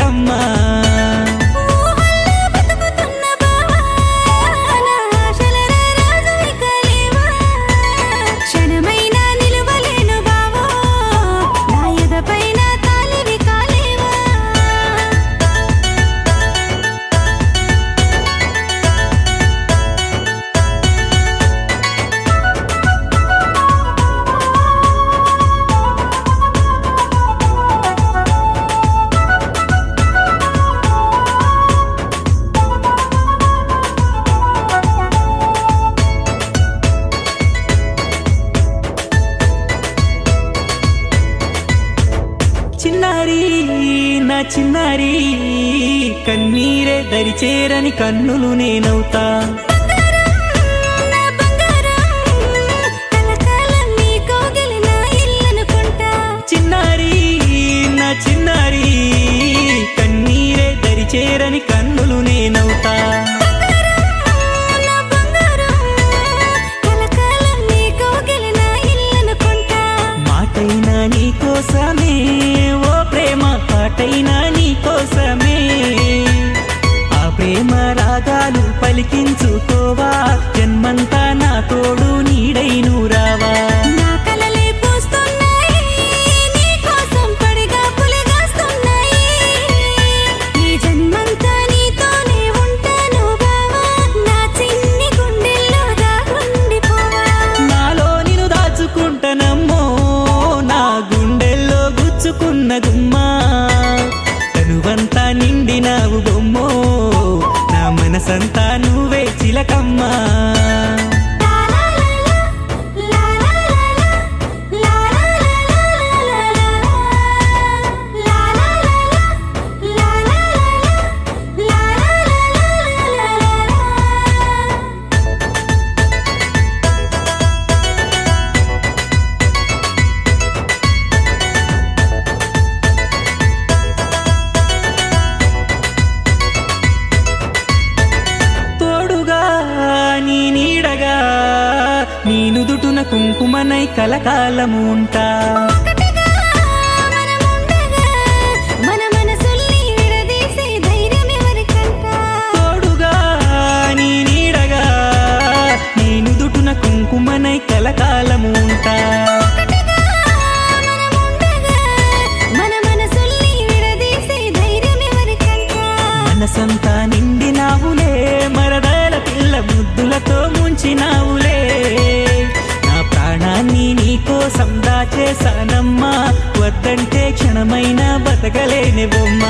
చిలకమ్మా చిన్నారి నా చిన్నారి కన్నీరే దరిచేరని కన్నులు నేనవుతా చిన్నారి నా చిన్నారి కన్నీరే దరిచేరని కన్నులు నేనవుతా మాటైనా నీకోసమే ఓ ప్రేమ పాటైనా నీకోసమే ఆ ప్రేమ రాగాలు పలికించుకోవా జన్మంతా నా తోడు నీడైను రావా గుమ్మా తనువంతా నిండినావు బొమ్మో నా మనసంతా నువ్వే చిలకమ్మా నీ నుదుటున కుంకుమనై కలకాలము ఉంటా తోడుగా నీ నీడగా నీ నుదుటున కుంకుమనై కలకాలము ఉంటా మనసంతా నిండినావులే మరదాల పిల్ల ముద్దులతో ముంచినావులే నా ప్రాణాన్ని నీకోసం దాచేసానమ్మా వద్దంటే క్షణమైనా బతకలేని బొమ్మ